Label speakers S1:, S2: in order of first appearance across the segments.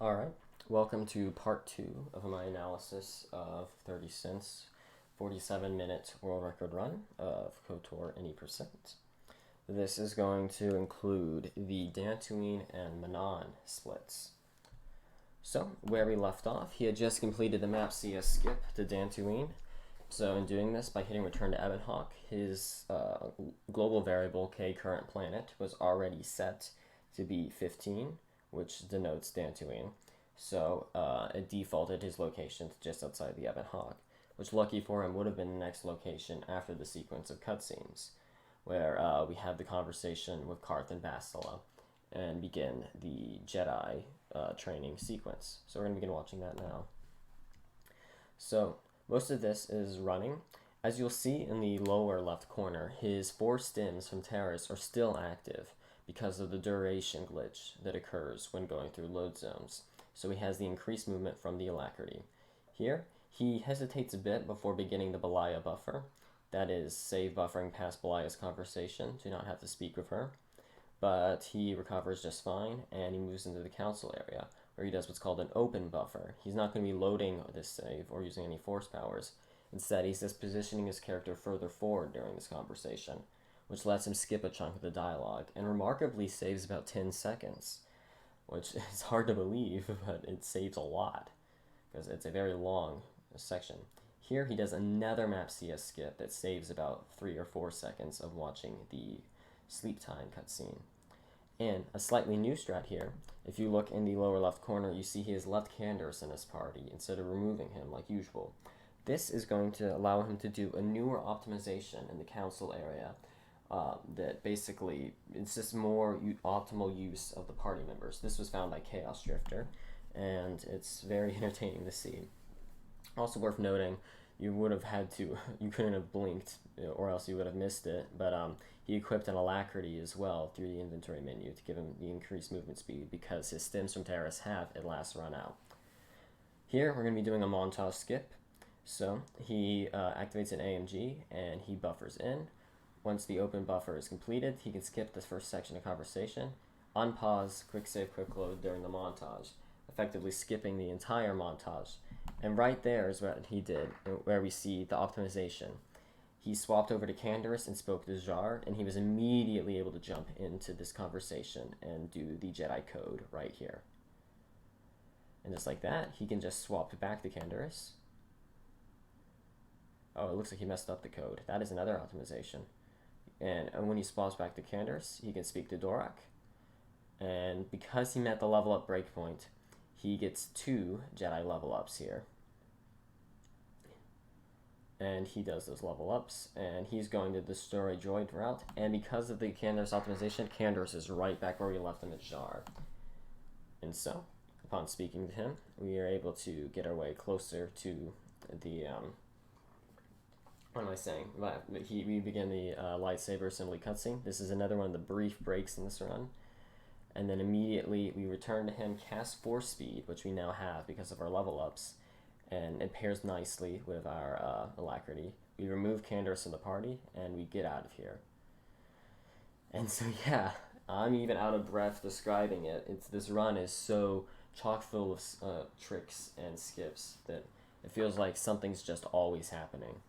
S1: Alright, welcome to part 2 of my analysis of 30 cents 47-minute world record run of KotOR any percent. This is going to include the Dantooine and Manon splits. So, where we left off, he had just completed the map CS skip to Dantooine. So in doing this, by hitting return to Ebonhawk, his global variable K current planet was already set to be 15, which denotes Dantooine. So it defaulted his location to just outside the Ebonhawk, which, lucky for him, would have been the next location after the sequence of cutscenes, where we have the conversation with Karth and Bastila and begin the Jedi training sequence. So we're going to begin watching that now. So most of this is running. As you'll see in the lower left corner, his 4 stims from Terrace are still active because of the duration glitch that occurs when going through load zones. So he has the increased movement from the alacrity. Here, he hesitates a bit before beginning the Belaya buffer. That is, save buffering past Belaya's conversation to not have to speak with her. But he recovers just fine, and he moves into the council area, where he does what's called an open buffer. He's not going to be loading this save or using any force powers. Instead, he's just positioning his character further forward during this conversation, which lets him skip a chunk of the dialogue, and remarkably saves about 10 seconds, which is hard to believe, but it saves a lot, because it's a very long section. Here, he does another map CS skip that saves about 3 or 4 seconds of watching the sleep time cutscene. And a slightly new strat here, if you look in the lower left corner, you see he has left Candace in his party instead of removing him like usual. This is going to allow him to do a newer optimization in the council area that basically, it's just more optimal use of the party members. This was found by Chaos Drifter, and it's very entertaining to see. Also worth noting, you couldn't have blinked, or else you would have missed it, but he equipped an alacrity as well through the inventory menu to give him the increased movement speed because his stims from Terrace have at last run out. Here, we're going to be doing a montage skip. So, he activates an AMG, and he buffers in. Once the open buffer is completed, he can skip the first section of conversation, unpause, quick save, quick load during the montage, effectively skipping the entire montage. And right there is what he did, where we see the optimization. He swapped over to Candace and spoke to Jar, and he was immediately able to jump into this conversation and do the Jedi code right here. And just like that, he can just swap back to Candace. Oh, it looks like he messed up the code. That is another optimization. And when he swaps back to Candace, he can speak to Dorak. And because he met the level up breakpoint, he gets 2 Jedi level ups here. And he does those level ups, and he's going to destroy droid route. And because of the Candace optimization, Candace is right back where we left him at Jar. And so, upon speaking to him, we are able to get our way closer to the what am I saying? We begin the lightsaber assembly cutscene. This is another one of the brief breaks in this run. And then immediately we return to him, cast force speed, which we now have because of our level ups. And it pairs nicely with our alacrity. We remove Candace from the party, and we get out of here. And so yeah, I'm even out of breath describing it. This run is so chock full of tricks and skips that it feels like something's just always happening.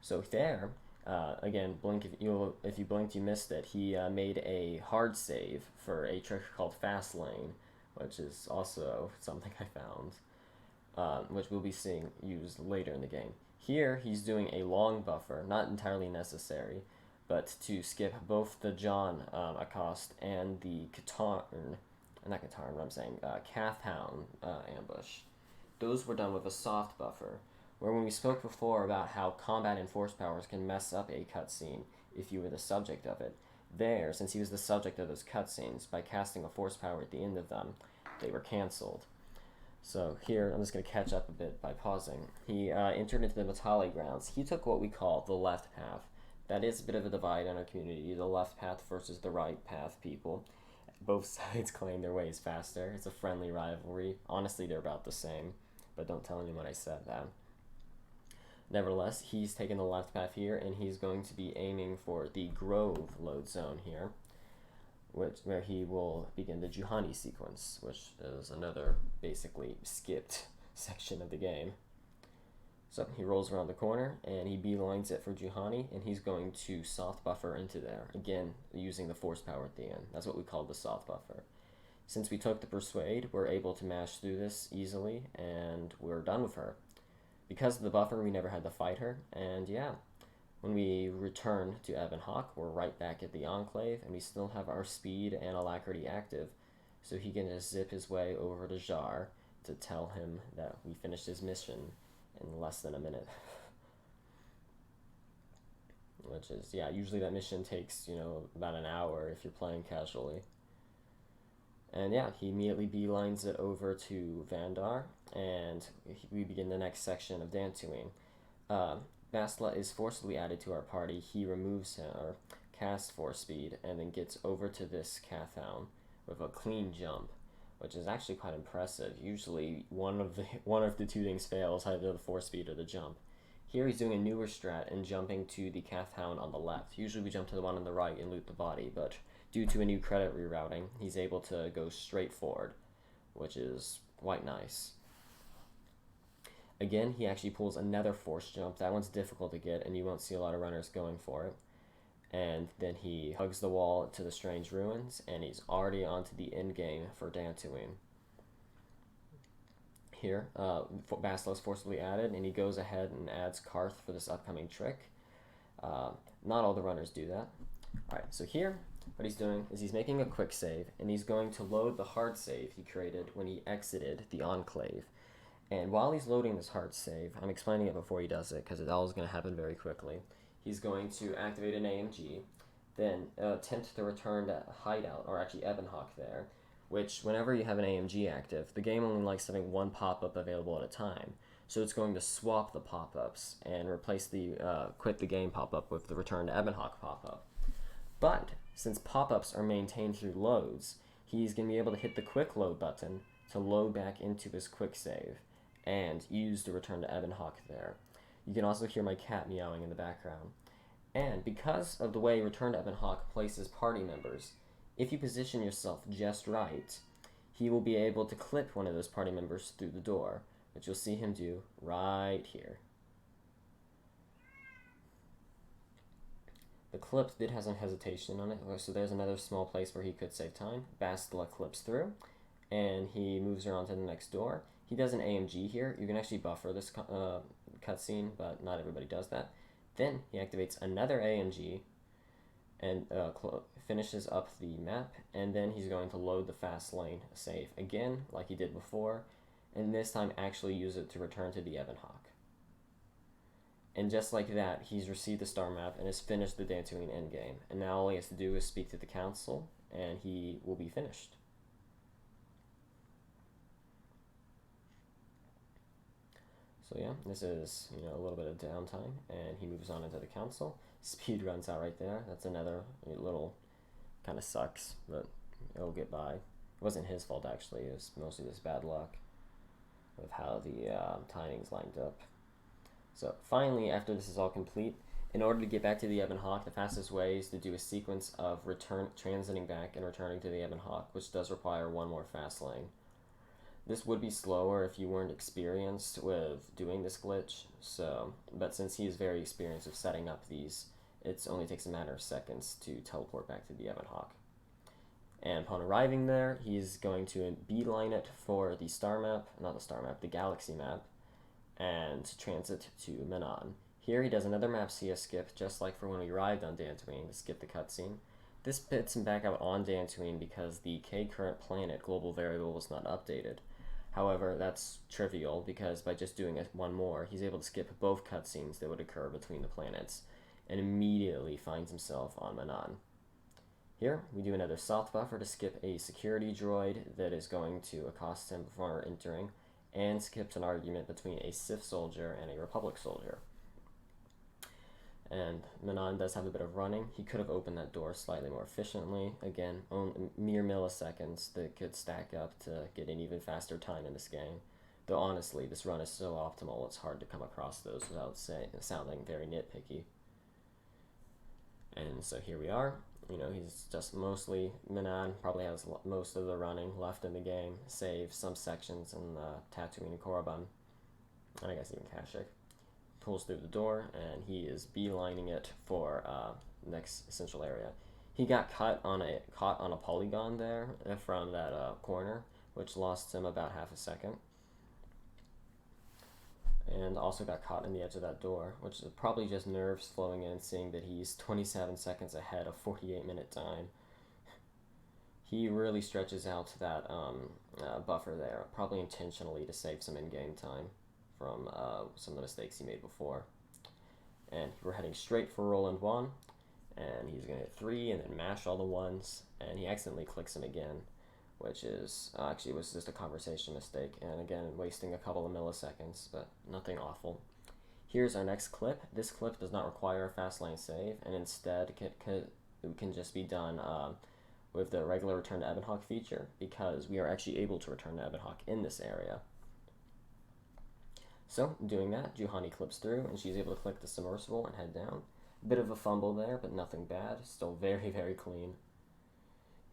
S1: So there, again, blink if you blinked, you missed it. He made a hard save for a trick called Fast Lane, which is also something I found, which we'll be seeing used later in the game. Here, he's doing a long buffer, not entirely necessary, but to skip both the John accost and the Calf Hound ambush. Those were done with a soft buffer, where when we spoke before about how combat and force powers can mess up a cutscene if you were the subject of it, there, since he was the subject of those cutscenes, by casting a force power at the end of them, they were cancelled. So here, I'm just going to catch up a bit by pausing. He entered into the Matali grounds. He took what we call the left path. That is a bit of a divide in our community, the left path versus the right path people. Both sides claim their way is faster. It's a friendly rivalry. Honestly, they're about the same, but don't tell anyone I said that. Nevertheless, he's taken the left path here, and he's going to be aiming for the Grove load zone here, where he will begin the Juhani sequence, which is another basically skipped section of the game. So he rolls around the corner and he beelines it for Juhani, and he's going to soft buffer into there, again using the force power at the end. That's what we call the soft buffer. Since we took the Persuade, we're able to mash through this easily, and we're done with her. Because of the buffer, we never had to fight her, and yeah, when we return to Ebon Hawk, we're right back at the Enclave, and we still have our speed and alacrity active, so he can just zip his way over to Jar to tell him that we finished his mission in less than a minute. Which is, yeah, usually that mission takes, about an hour if you're playing casually. And yeah, he immediately beelines it over to Vandar, and we begin the next section of Dantooine. Bastila is forcibly added to our party. He removes her cast force speed and then gets over to this Cathound with a clean jump, which is actually quite impressive. Usually one of the two things fails, either the force speed or the jump. Here he's doing a newer strat and jumping to the Cathound on the left. Usually we jump to the one on the right and loot the body, but due to a new credit rerouting, he's able to go straight forward, which is quite nice. Again, he actually pulls another force jump. That one's difficult to get, and you won't see a lot of runners going for it. And then he hugs the wall to the Strange Ruins, and he's already onto the end game for Dantooine. Here, Basila's forcibly added, and he goes ahead and adds Karth for this upcoming trick. Not all the runners do that. Alright, so here, what he's doing is he's making a quick save, and he's going to load the hard save he created when he exited the Enclave. And while he's loading this hard save, I'm explaining it before he does it, because it all is going to happen very quickly. He's going to activate an AMG, then attempt to return to Hideout, or actually Ebon Hawk there, which whenever you have an AMG active, the game only likes having one pop-up available at a time. So it's going to swap the pop-ups and replace the quit the game pop-up with the return to Ebon Hawk pop-up. But since pop-ups are maintained through loads, he's going to be able to hit the quick load button to load back into his quick save and use the return to Ebon Hawk there. You can also hear my cat meowing in the background. And because of the way Return to Ebon Hawk places party members, if you position yourself just right, he will be able to clip one of those party members through the door, which you'll see him do right here. The clip did have some hesitation on it, so there's another small place where he could save time. Bastila clips through, and he moves her onto the next door. He does an AMG here. You can actually buffer this cutscene, but not everybody does that. Then he activates another AMG and finishes up the map, and then he's going to load the fast lane save again, like he did before, and this time actually use it to return to the Ebon Hawk. And just like that, he's received the star map and has finished the Dantooine endgame. And now all he has to do is speak to the council, and he will be finished. So yeah, this is a little bit of downtime, and he moves on into the council. Speed runs out right there. That's another little kind of sucks, but it'll get by. It wasn't his fault actually. It was mostly this bad luck of how the timings lined up. So finally, after this is all complete, in order to get back to the Ebon Hawk, the fastest way is to do a sequence of transiting back and returning to the Ebon Hawk, which does require one more fast lane. This would be slower if you weren't experienced with doing this glitch, but since he is very experienced with setting up these, it only takes a matter of seconds to teleport back to the Ebon Hawk. And upon arriving there, he's going to beeline it for the the galaxy map, and transit to Manon. Here he does another map CS skip, just like for when we arrived on Dantooine, to skip the cutscene. This puts him back out on Dantooine because the K-current planet global variable was not updated. However, that's trivial because by just doing one more, he's able to skip both cutscenes that would occur between the planets, and immediately finds himself on Manon. Here, we do another soft buffer to skip a security droid that is going to accost him before entering, and skips an argument between a Sith soldier and a Republic soldier. And Manon does have a bit of running. He could have opened that door slightly more efficiently. Again, mere milliseconds that could stack up to get an even faster time in this game. Though honestly, this run is so optimal, it's hard to come across those without sounding very nitpicky. And so here we are. You know, he's just mostly Manan, probably has most of the running left in the game, save some sections in Tatooine and Korriban, and I guess even Kashyyyk. Pulls through the door, and he is beelining it for next essential area. He got caught on a polygon there from that corner, which lost him about half a second. And also got caught in the edge of that door, which is probably just nerves flowing in, seeing that he's 27 seconds ahead of 48-minute time. He really stretches out that buffer there, probably intentionally to save some in-game time from some of the mistakes he made before. And we're heading straight for Roland 1, and he's going to hit 3 and then mash all the 1s, and he accidentally clicks him again, which is actually was just a conversation mistake, and again wasting a couple of milliseconds, but nothing awful. Here's our next clip. This clip does not require a fast lane save, and instead can just be done with the regular return to Ebonhawk feature, because we are actually able to return to Ebonhawk in this area. So doing that, Juhani clips through, and she's able to click the submersible and head down. Bit of a fumble there, but nothing bad. Still very, very clean.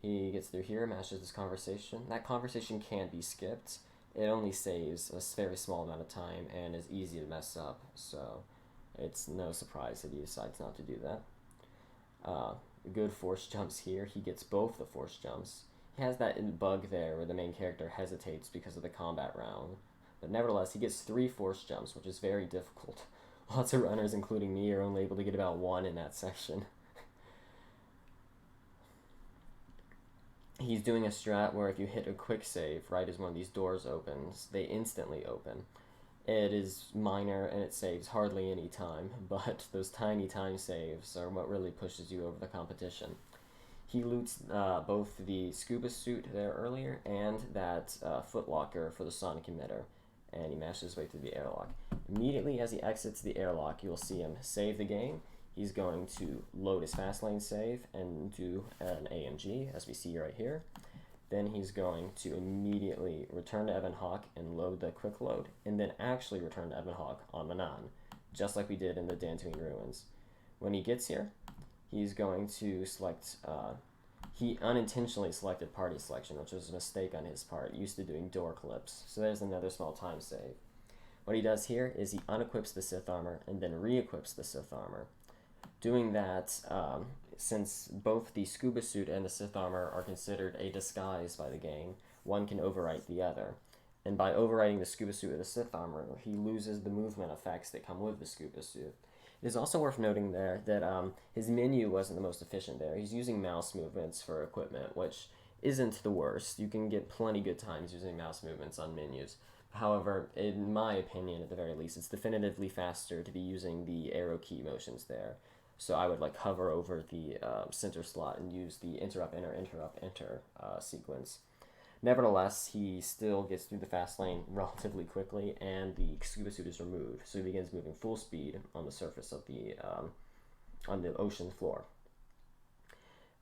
S1: He gets through here, mashes this conversation. That conversation can't be skipped. It only saves a very small amount of time and is easy to mess up, so it's no surprise that he decides not to do that. Good force jumps here. He gets both the force jumps. He has that bug there where the main character hesitates because of the combat round, but nevertheless, he gets 3 force jumps, which is very difficult. Lots of runners, including me, are only able to get about 1 in that section. He's doing a strat where if you hit a quick save right as one of these doors opens, they instantly open. It is minor and it saves hardly any time, but those tiny time saves are what really pushes you over the competition. He loots both the scuba suit there earlier and that footlocker for the sonic emitter, and he mashes his way through the airlock. Immediately as he exits the airlock, you'll see him save the game. He's going to load his fast lane save and do an AMG, as we see right here. Then he's going to immediately return to Ebonhawk and load the quick load, and then actually return to Ebonhawk on Manan, just like we did in the Dantooine Ruins. When he gets here, he's going to select, he unintentionally selected party selection, which was a mistake on his part, used to doing door clips. So there's another small time save. What he does here is he unequips the Sith armor and then re-equips the Sith armor. Doing that, since both the scuba suit and the Sith armor are considered a disguise by the game, one can overwrite the other. And by overwriting the scuba suit with the Sith armor, he loses the movement effects that come with the scuba suit. It is also worth noting there that his menu wasn't the most efficient there. He's using mouse movements for equipment, which isn't the worst. You can get plenty good times using mouse movements on menus. However, in my opinion, at the very least, it's definitively faster to be using the arrow key motions there. So I would hover over the center slot and use the interrupt, enter sequence. Nevertheless, he still gets through the fast lane relatively quickly, and the scuba suit is removed. So he begins moving full speed on the surface of the on the ocean floor.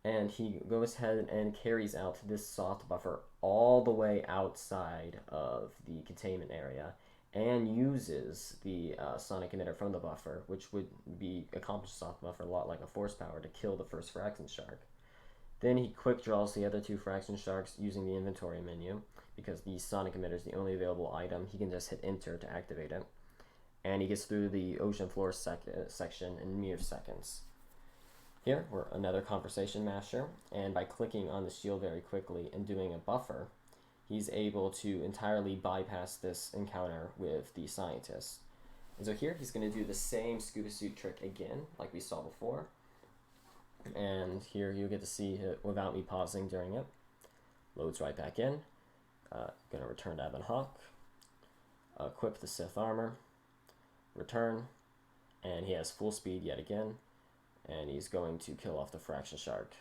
S1: And he goes ahead and carries out this soft buffer all the way outside of the containment area, and uses the sonic emitter from the buffer, which would be accomplished soft buffer a lot like a force power to kill the first fraction shark. Then he quick draws the other 2 fraction sharks using the inventory menu, because the sonic emitter is the only available item. He can just hit enter to activate it. And he gets through the ocean floor section in mere seconds. Here, we're another conversation masher, and by clicking on the shield very quickly and doing a buffer, he's able to entirely bypass this encounter with the scientist. And so here, he's going to do the same scuba suit trick again, like we saw before. And here you'll get to see it without me pausing during it. Loads right back in. Going to return to Ebonhawk. Equip the Sith armor. Return. And he has full speed yet again. And he's going to kill off the fraction sharks.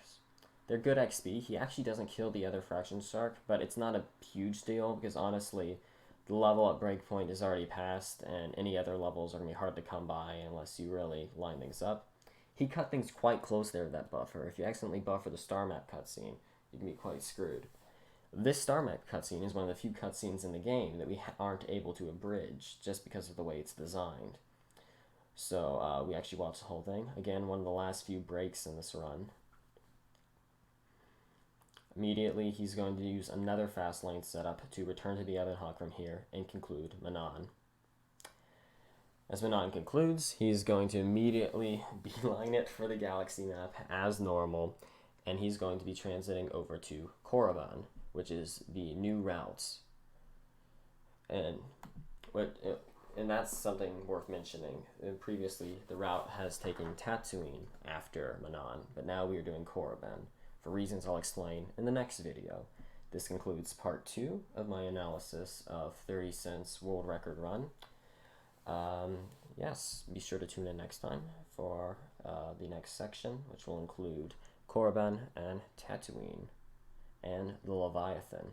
S1: They're good XP. He actually doesn't kill the other fraction shark, but it's not a huge deal because honestly, the level at breakpoint is already passed, and any other levels are going to be hard to come by unless you really line things up. He cut things quite close there with that buffer. If you accidentally buffer the star map cutscene, you can be quite screwed. This star map cutscene is one of the few cutscenes in the game that we aren't able to abridge just because of the way it's designed. So we actually watched the whole thing. Again, one of the last few breaks in this run. Immediately, he's going to use another fast lane setup to return to the Ebonhawk from here and conclude Manon. As Manon concludes, he's going to immediately beeline it for the galaxy map as normal, and he's going to be transiting over to Korriban, which is the new routes. And that's something worth mentioning. Previously, the route has taken Tatooine after Manon, but now we are doing Korriban, for reasons I'll explain in the next video. This concludes part 2 of my analysis of 30 Cents World Record Run. Yes, be sure to tune in next time for the next section, which will include Korriban and Tatooine and the Leviathan.